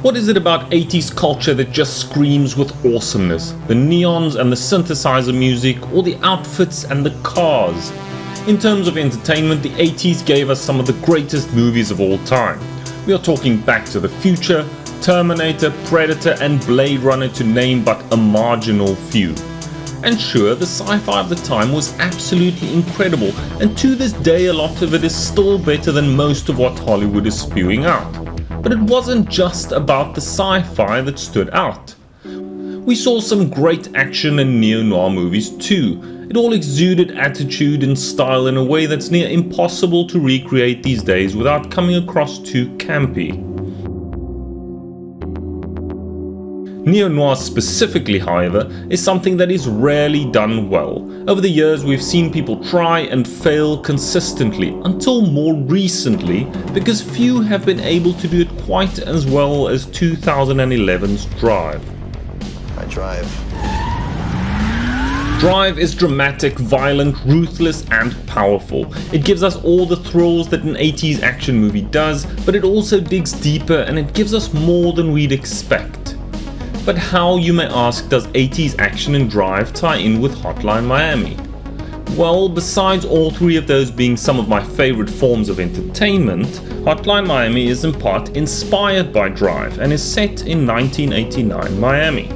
What is it about 80s culture that just screams with awesomeness? The neons and the synthesizer music, or the outfits and the cars? In terms of entertainment, the 80s gave us some of the greatest movies of all time. We are talking Back to the Future, Terminator, Predator and Blade Runner, to name but a marginal few. And sure, the sci-fi of the time was absolutely incredible, and to this day a lot of it is still better than most of what Hollywood is spewing out. But it wasn't just about the sci-fi that stood out. We saw some great action and neo-noir movies too. It all exuded attitude and style in a way that's near impossible to recreate these days without coming across too campy. Neo-noir specifically, however, is something that is rarely done well. Over the years we've seen people try and fail consistently, until more recently, because few have been able to do it quite as well as 2011's Drive. Drive is dramatic, violent, ruthless and powerful. It gives us all the thrills that an 80s action movie does, but it also digs deeper and it gives us more than we'd expect. But how, you may ask, does 80s action and Drive tie in with Hotline Miami? Well, besides all three of those being some of my favorite forms of entertainment, Hotline Miami is in part inspired by Drive and is set in 1989 Miami.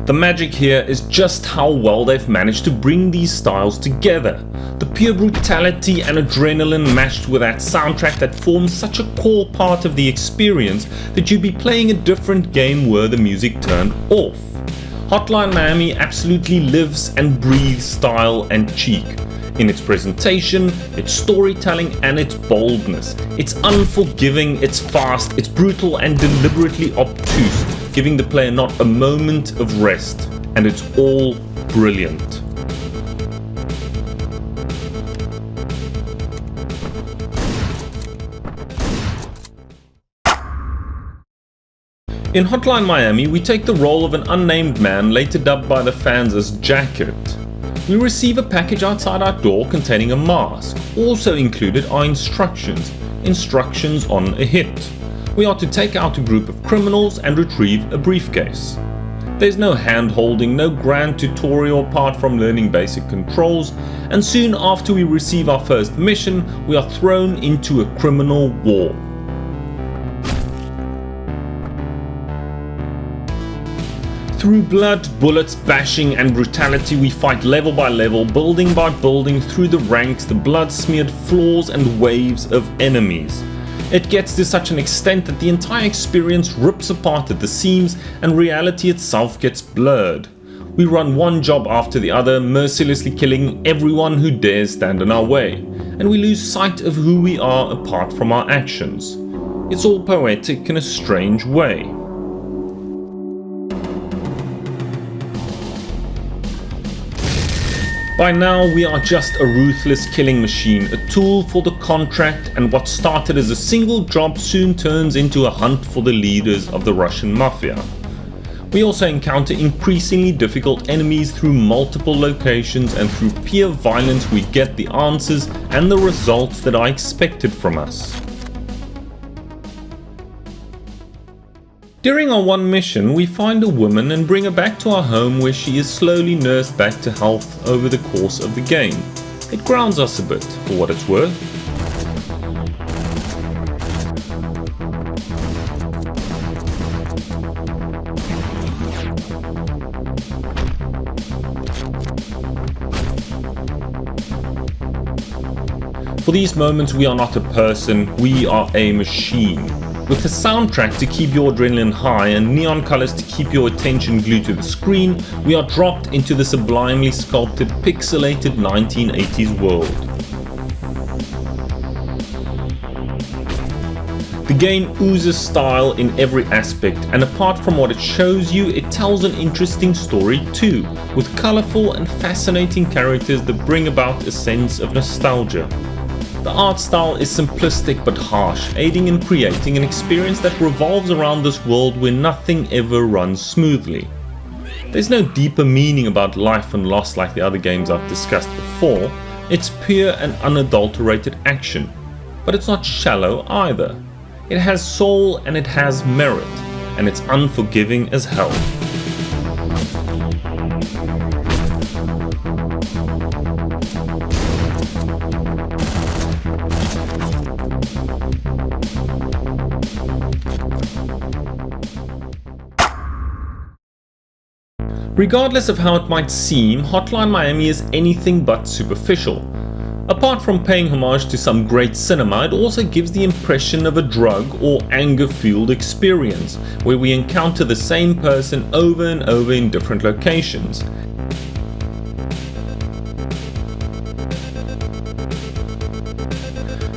The magic here is just how well they've managed to bring these styles together. The pure brutality and adrenaline mashed with that soundtrack that forms such a core part of the experience that you'd be playing a different game were the music turned off. Hotline Miami absolutely lives and breathes style and cheek. In its presentation, its storytelling and its boldness. It's unforgiving, it's fast, it's brutal and deliberately obtuse, giving the player not a moment of rest, and it's all brilliant. In Hotline Miami, we take the role of an unnamed man, later dubbed by the fans as Jacket. We receive a package outside our door containing a mask. Also included are instructions on a hit. We are to take out a group of criminals and retrieve a briefcase. There's no hand-holding, no grand tutorial apart from learning basic controls, and soon after we receive our first mission, we are thrown into a criminal war. Through blood, bullets, bashing and brutality, we fight level by level, building by building, through the ranks, the blood-smeared floors and waves of enemies. It gets to such an extent that the entire experience rips apart at the seams and reality itself gets blurred. We run one job after the other, mercilessly killing everyone who dares stand in our way, and we lose sight of who we are apart from our actions. It's all poetic in a strange way. By now we are just a ruthless killing machine, a tool for the contract, and what started as a single job soon turns into a hunt for the leaders of the Russian mafia. We also encounter increasingly difficult enemies through multiple locations, and through pure violence we get the answers and the results that are expected from us. During our one mission, we find a woman and bring her back to our home, where she is slowly nursed back to health over the course of the game. It grounds us a bit, for what it's worth. For these moments we are not a person, we are a machine. With a soundtrack to keep your adrenaline high and neon colors to keep your attention glued to the screen, we are dropped into the sublimely sculpted, pixelated 1980s world. The game oozes style in every aspect, and apart from what it shows you, it tells an interesting story too, with colorful and fascinating characters that bring about a sense of nostalgia. The art style is simplistic but harsh, aiding in creating an experience that revolves around this world where nothing ever runs smoothly. There's no deeper meaning about life and loss like the other games I've discussed before. It's pure and unadulterated action. but it's not shallow either. It has soul and it has merit, and it's unforgiving as hell. Regardless of how it might seem, Hotline Miami is anything but superficial. Apart from paying homage to some great cinema, it also gives the impression of a drug or anger-fueled experience, where we encounter the same person over and over in different locations.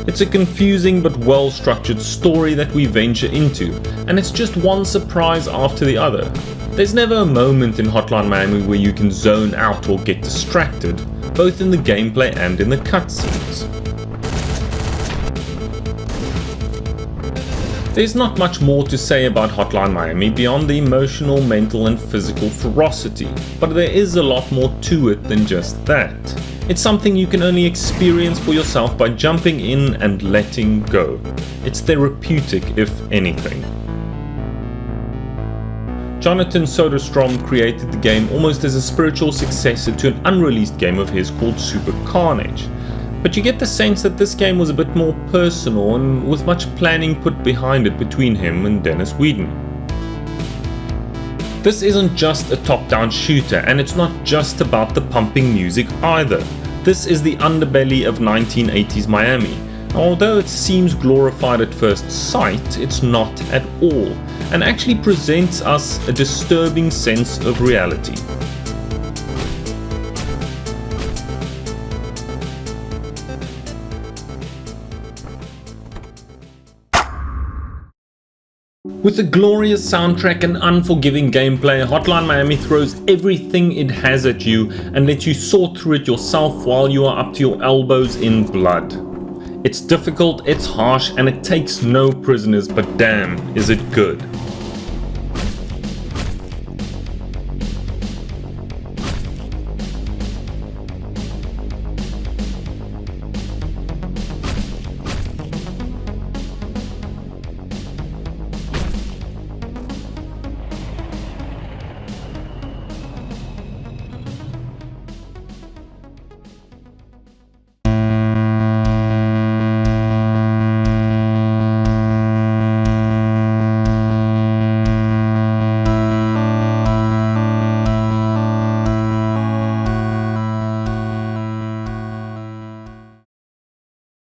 It's a confusing but well-structured story that we venture into, and it's just one surprise after the other. There's never a moment in Hotline Miami where you can zone out or get distracted, both in the gameplay and in the cutscenes. There's not much more to say about Hotline Miami beyond the emotional, mental and physical ferocity, but there is a lot more to it than just that. It's something you can only experience for yourself by jumping in and letting go. It's therapeutic, if anything. Jonathan Soderstrom created the game almost as a spiritual successor to an unreleased game of his called Super Carnage. But you get the sense that this game was a bit more personal and with much planning put behind it between him and Dennis Whedon. This isn't just a top-down shooter, and it's not just about the pumping music either. This is the underbelly of 1980s Miami. Although it seems glorified at first sight, it's not at all, and actually presents us a disturbing sense of reality. With a glorious soundtrack and unforgiving gameplay, Hotline Miami throws everything it has at you and lets you sort through it yourself while you are up to your elbows in blood. It's difficult, it's harsh, and it takes no prisoners, but damn, is it good.